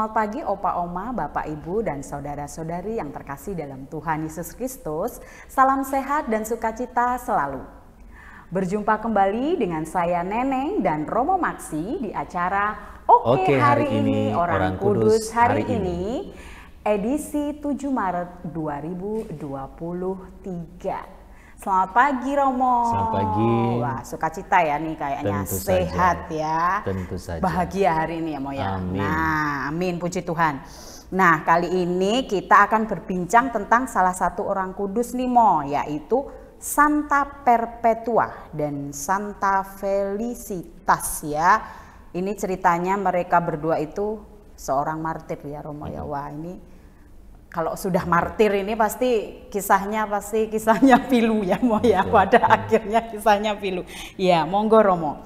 Selamat pagi Opa Oma, Bapak Ibu dan saudara-saudari yang terkasih dalam Tuhan Yesus Kristus. Salam sehat dan sukacita selalu. Berjumpa kembali dengan saya Neneng dan Romo Maksi di acara Oke hari ini Orang Kudus hari ini edisi 7 Maret 2023. Selamat pagi Romo. Selamat pagi. Wah, sukacita ya nih kayaknya. Tentu sehat saja. ya. Tentu saja. Bahagia hari ini ya Mo ya. Amin. Nah, amin, puji Tuhan. Nah, kali ini kita akan berbincang tentang salah satu orang kudus nih Mo, yaitu Santa Perpetua dan Santa Felicitas ya. Ini ceritanya mereka berdua itu seorang martir ya Romo ya. Wah, ini kalau sudah martir ini pasti kisahnya pilu ya Mo ya. Pada akhirnya kisahnya pilu. Ya, monggo Romo.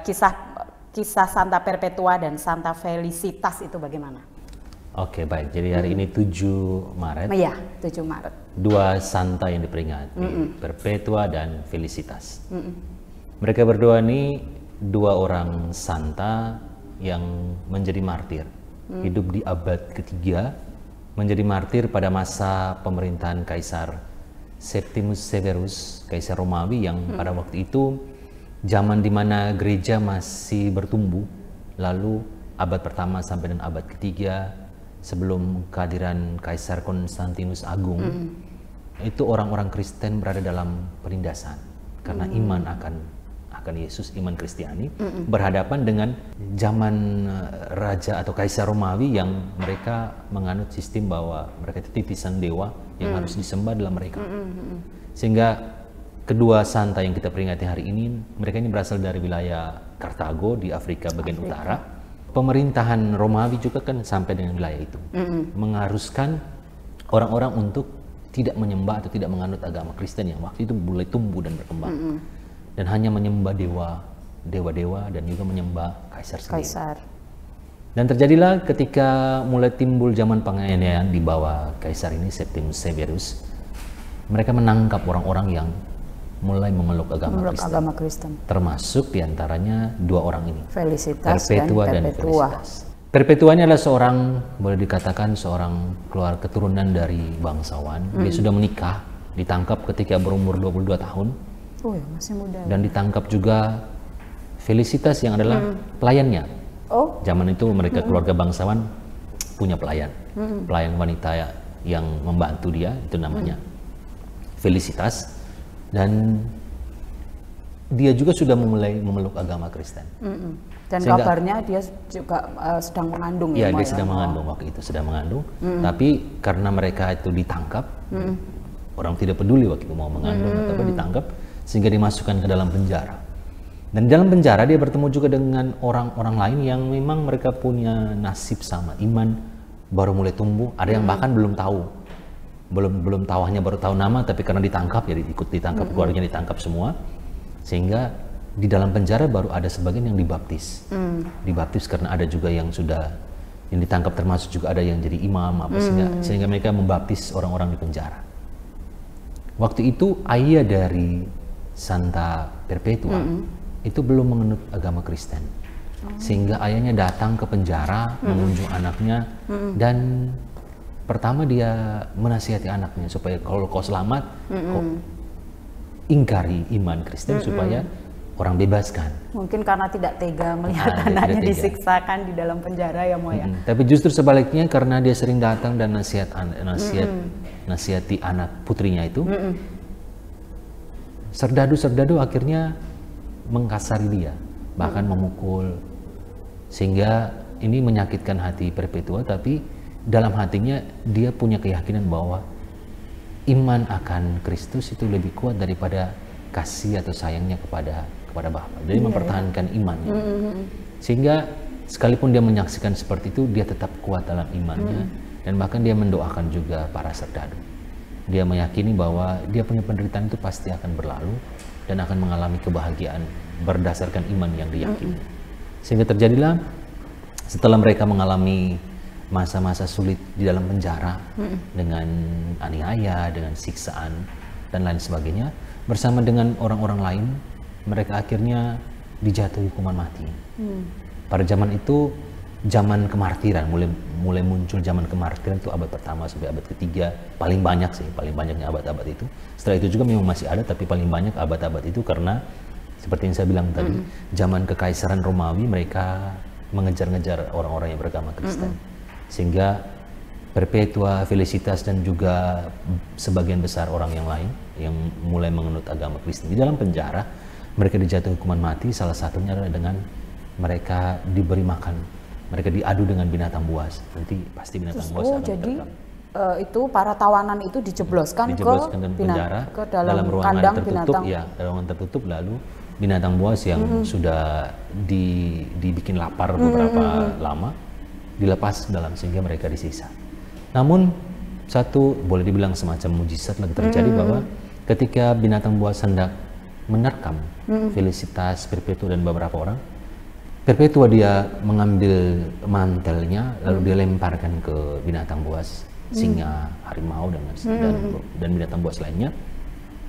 Kisah Santa Perpetua dan Santa Felicitas itu bagaimana? Oke, baik. Jadi hari ini 7 Maret. Iya, 7 Maret. Dua santa yang diperingati, Perpetua dan Felicitas. Mereka berdua ini dua orang santa yang menjadi martir. Hidup di abad ketiga, menjadi martir pada masa pemerintahan Kaisar Septimus Severus, Kaisar Romawi yang pada waktu itu zaman di mana gereja masih bertumbuh, lalu abad pertama sampai dengan abad ketiga sebelum kehadiran Kaisar Konstantinus Agung, itu orang-orang Kristen berada dalam penindasan karena iman akan Yesus, iman Kristiani, berhadapan dengan zaman raja atau kaisar Romawi yang mereka menganut sistem bahwa mereka itu titisan dewa yang harus disembah dalam mereka. Sehingga kedua santa yang kita peringati hari ini, mereka ini berasal dari wilayah Kartago di Afrika bagian utara. Pemerintahan Romawi juga kan sampai dengan wilayah itu, mengharuskan orang-orang untuk tidak menyembah atau tidak menganut agama Kristen yang waktu itu mulai tumbuh dan berkembang. Dan hanya menyembah dewa-dewa dan juga menyembah kaisar sendiri. Dan terjadilah ketika mulai timbul zaman penganiayaan di bawah kaisar ini, Septimus Severus, mereka menangkap orang-orang yang mulai memeluk agama Kristen. Termasuk diantaranya dua orang ini, Felicitas Perpetua dan Felicitas. Perpetua ini adalah seorang, boleh dikatakan seorang keluarga keturunan dari bangsawan. Dia sudah menikah, ditangkap ketika berumur 22 tahun. Oh ya, masih muda. Dan ditangkap juga Felicitas yang adalah pelayannya. Oh. Zaman itu mereka keluarga bangsawan punya pelayan, pelayan wanita yang membantu dia, itu namanya Felicitas. Dan dia juga sudah mulai memeluk agama Kristen. Dan kabarnya dia juga sedang mengandung ya? Iya, dia sedang mengandung waktu itu, sedang mengandung. Tapi karena mereka itu ditangkap, orang tidak peduli waktu itu mau mengandung atau ditangkap, sehingga dimasukkan ke dalam penjara. Dan di dalam penjara dia bertemu juga dengan orang-orang lain yang memang mereka punya nasib sama, iman baru mulai tumbuh. Ada yang bahkan belum tahu, hanya baru tahu nama, tapi karena ditangkap ya ikut ditangkap, keluarganya ditangkap semua, sehingga di dalam penjara baru ada sebagian yang dibaptis. Dibaptis karena ada juga yang sudah yang ditangkap, termasuk juga ada yang jadi imam apa, sehingga mereka membaptis orang-orang di penjara. Waktu itu ayah dari Santa Perpetua itu belum menganut agama Kristen, sehingga ayahnya datang ke penjara mengunjung anaknya, dan pertama dia menasihati anaknya supaya kalau kau selamat, kau ingkari iman Kristen supaya orang bebaskan. Mungkin karena tidak tega melihat anaknya disiksakan di dalam penjara ya Mo ya. Tapi justru sebaliknya, karena dia sering datang dan nasihati anak putrinya itu, serdadu-serdadu akhirnya mengkasari dia, bahkan memukul, sehingga ini menyakitkan hati Perpetua. Tapi dalam hatinya dia punya keyakinan bahwa iman akan Kristus itu lebih kuat daripada kasih atau sayangnya kepada Bapa. Jadi mempertahankan imannya, sehingga sekalipun dia menyaksikan seperti itu, dia tetap kuat dalam imannya, dan bahkan dia mendoakan juga para serdadu. Dia meyakini bahwa dia punya penderitaan itu pasti akan berlalu dan akan mengalami kebahagiaan berdasarkan iman yang diyakini. Sehingga terjadilah setelah mereka mengalami masa-masa sulit di dalam penjara dengan aniaya, dengan siksaan dan lain sebagainya, bersama dengan orang-orang lain, mereka akhirnya dijatuhi hukuman mati. Pada zaman itu zaman kemartiran, mulai muncul zaman kemartiran itu abad pertama sampai abad ketiga, paling banyaknya abad-abad itu. Setelah itu juga memang masih ada, tapi paling banyak abad-abad itu karena seperti yang saya bilang tadi, zaman kekaisaran Romawi mereka mengejar-ngejar orang-orang yang beragama Kristen, sehingga Perpetua, Felicitas dan juga sebagian besar orang yang lain yang mulai menganut agama Kristen di dalam penjara, mereka dijatuhi hukuman mati. Salah satunya adalah dengan mereka diberi makan, mereka diadu dengan binatang buas. Nanti pasti binatang buas akan jadi menerkam. Itu para tawanan itu dijebloskan ke penjara, ke dalam ruangan kandang tertutup, binatang. ya, ruangan tertutup, lalu binatang buas yang sudah dibikin lapar beberapa lama dilepas dalam, sehingga mereka disiksa. Namun satu boleh dibilang semacam mujizat lagi terjadi, bahwa ketika binatang buas hendak menerkam Felicitas, Perpetua dan beberapa orang, Perpetua dia mengambil mantelnya lalu dia lemparkan ke binatang buas, singa, harimau dan binatang buas lainnya.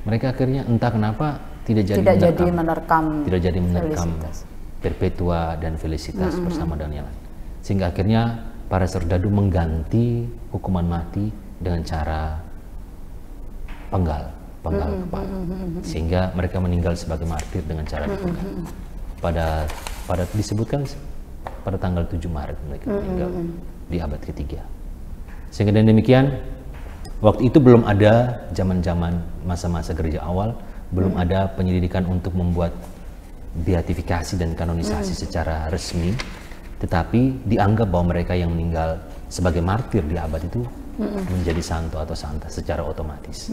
Mereka akhirnya entah kenapa tidak jadi menerkam Felicitas. Perpetua dan Felicitas bersama dan yang lain. Sehingga akhirnya para serdadu mengganti hukuman mati dengan cara penggal kepala, sehingga mereka meninggal sebagai martir dengan cara dipenggal. Pada disebutkan pada tanggal 7 Maret mereka meninggal di abad ketiga. Sehingga dengan demikian, waktu itu belum ada zaman-zaman masa-masa gereja awal, belum ada penyelidikan untuk membuat beatifikasi dan kanonisasi secara resmi. Tetapi dianggap bahwa mereka yang meninggal sebagai martir di abad itu menjadi santo atau santa secara otomatis.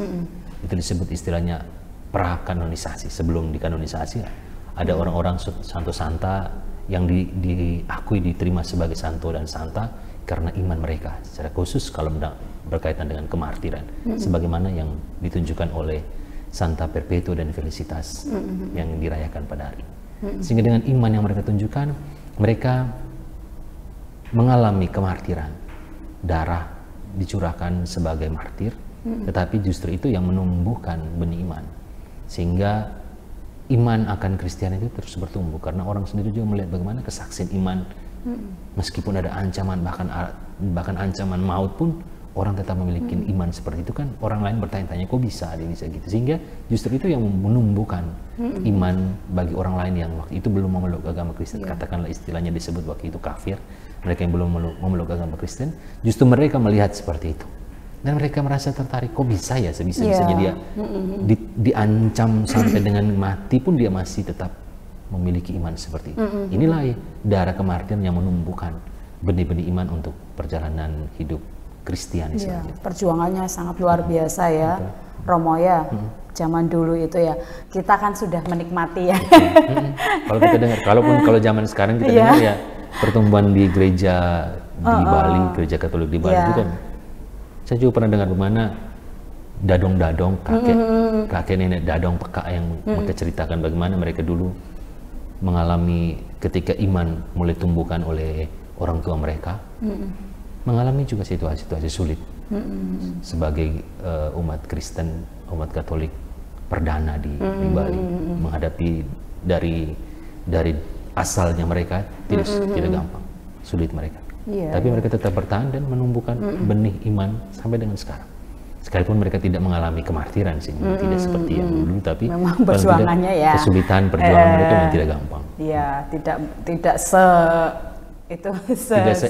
Itu disebut istilahnya prakanonisasi. Sebelum dikanonisasi ada orang-orang santo santa yang diakui diterima sebagai santo dan santa karena iman mereka secara khusus kalau berkaitan dengan kemartiran, sebagaimana yang ditunjukkan oleh Santa Perpetua dan Felicitas yang dirayakan pada hari. Sehingga dengan iman yang mereka tunjukkan, mereka mengalami kemartiran, darah dicurahkan sebagai martir, tetapi justru itu yang menumbuhkan benih iman, sehingga iman akan Kristen itu terus bertumbuh, karena orang sendiri juga melihat bagaimana kesaksian iman, meskipun ada ancaman, bahkan ancaman maut pun orang tetap memiliki iman seperti itu kan. Orang lain bertanya-tanya, kok bisa dia bisa gitu, sehingga justru itu yang menumbuhkan iman bagi orang lain yang waktu itu belum memeluk agama Kristen. Katakanlah istilahnya disebut waktu itu kafir, mereka yang belum memeluk agama Kristen, justru mereka melihat seperti itu dan mereka merasa tertarik, kok bisa ya sebisa-bisanya dia diancam sampai dengan mati pun dia masih tetap memiliki iman seperti itu. Inilah darah kemartiran yang menumbuhkan benih-benih iman untuk perjalanan hidup Kristiani selanjutnya. Perjuangannya sangat luar biasa ya, Romo ya. Zaman dulu itu ya, kita kan sudah menikmati ya. Kalau kita dengar, kalau zaman sekarang kita dengar ya, pertumbuhan di gereja di Bali, gereja Katolik di Bali itu kan, saya juga pernah dengar bagaimana dadong-dadong, kakek nenek dadong peka yang mereka ceritakan bagaimana mereka dulu mengalami ketika iman mulai tumbuhkan oleh orang tua mereka, mengalami juga situasi-situasi sulit sebagai umat Kristen, umat Katolik perdana di Bali, menghadapi dari asalnya mereka tidak gampang, sulit mereka. Tapi mereka tetap bertahan dan menumbuhkan benih iman sampai dengan sekarang. Sekalipun mereka tidak mengalami kemartiran sih, tidak seperti yang dulu, tapi memang perjuangannya ya, kesulitan perjuangan mereka memang tidak gampang. Iya, tidak se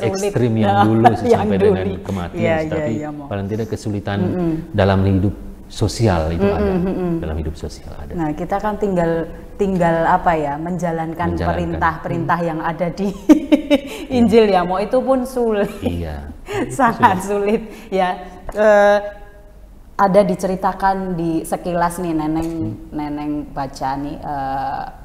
ekstrim yang dulu sampai dengan kematian, tapi paling tidak kesulitan dalam hidup sosial itu ada, dalam hidup sosial ada. Nah, kita kan tinggal apa ya, menjalankan perintah-perintah yang ada di Injil ya, mau itu pun sulit. Iya. Sangat sulit ya. Ada diceritakan di sekilas nih neneng baca nih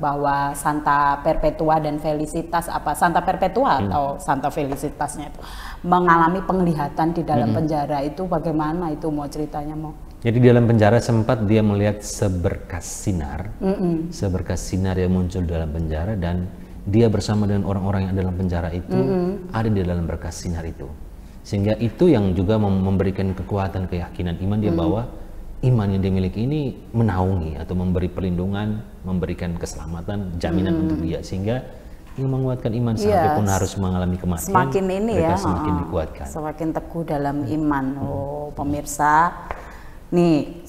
bahwa Santa Perpetua dan Felicitas, Santa Perpetua atau Santa Felicitasnya itu mengalami penglihatan di dalam penjara. Itu bagaimana itu, mau ceritanya mau? Jadi di dalam penjara sempat dia melihat seberkas sinar yang muncul dalam penjara, dan dia bersama dengan orang-orang yang dalam penjara itu ada di dalam berkas sinar itu. Sehingga itu yang juga memberikan kekuatan, keyakinan iman dia bahwa iman yang dia miliki ini menaungi atau memberi perlindungan, memberikan keselamatan, jaminan untuk dia. Sehingga yang menguatkan iman sekalipun harus mengalami kematian. Semakin ini mereka ya, semakin dikuatkan. semakin teguh dalam iman. Pemirsa, nih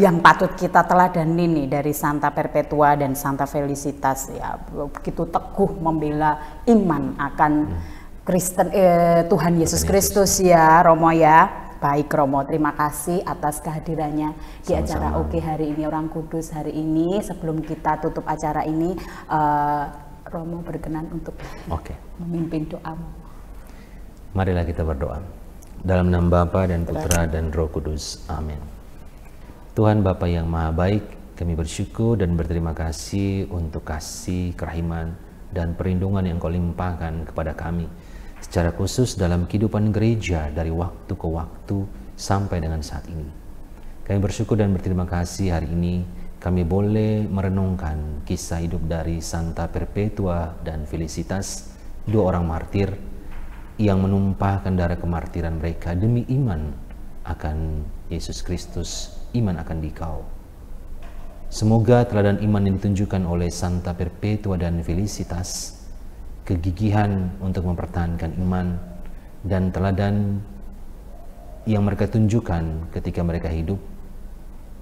yang patut kita teladani nih dari Santa Perpetua dan Santa Felicitas ya, begitu teguh membela iman akan Kristen Tuhan Yesus Kristus ya Romo ya. Baik Romo, terima kasih atas kehadirannya di acara Oke hari ini Orang Kudus hari ini. Sebelum kita tutup acara ini, Romo berkenan untuk memimpin doamu. Marilah kita berdoa. Dalam nama Bapa dan Putra dan Roh Kudus. Amin. Tuhan Bapa yang Maha Baik, kami bersyukur dan berterima kasih untuk kasih, kerahiman, dan perlindungan yang Kau limpahkan kepada kami. Secara khusus dalam kehidupan gereja dari waktu ke waktu sampai dengan saat ini. Kami bersyukur dan berterima kasih hari ini kami boleh merenungkan kisah hidup dari Santa Perpetua dan Felicitas, dua orang martir yang menumpahkan darah kemartiran mereka demi iman akan Yesus Kristus, iman akan Dikau. Semoga teladan iman yang ditunjukkan oleh Santa Perpetua dan Felicitas, kegigihan untuk mempertahankan iman, dan teladan yang mereka tunjukkan ketika mereka hidup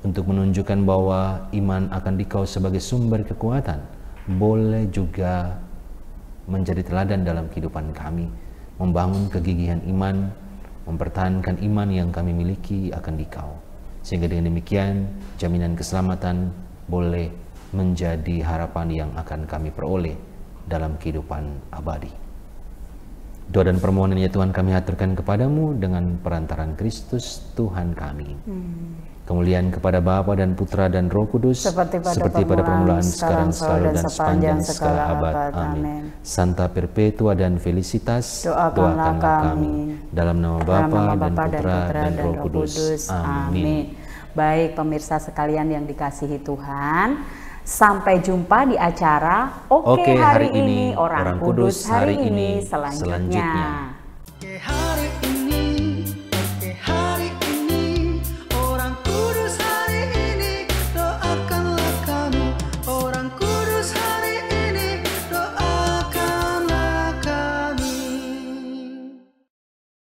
untuk menunjukkan bahwa iman akan Dikau sebagai sumber kekuatan, boleh juga menjadi teladan dalam kehidupan kami, membangun kegigihan iman, mempertahankan iman yang kami miliki akan Dikau, sehingga dengan demikian jaminan keselamatan boleh menjadi harapan yang akan kami peroleh dalam kehidupan abadi. Doa dan permohonan ya Tuhan kami haturkan kepadamu dengan perantaran Kristus Tuhan kami. Kemuliaan kepada Bapa dan Putra dan Roh Kudus, seperti pada permulaan, sekarang, selalu, dan sepanjang segala abad. Amin. Santa Perpetua dan Felicitas, doakanlah kami. Dalam nama Bapa dan Putra dan Roh Kudus. Amin. Baik pemirsa sekalian yang dikasihi Tuhan, sampai jumpa di acara Oke hari ini Orang Kudus hari ini selanjutnya.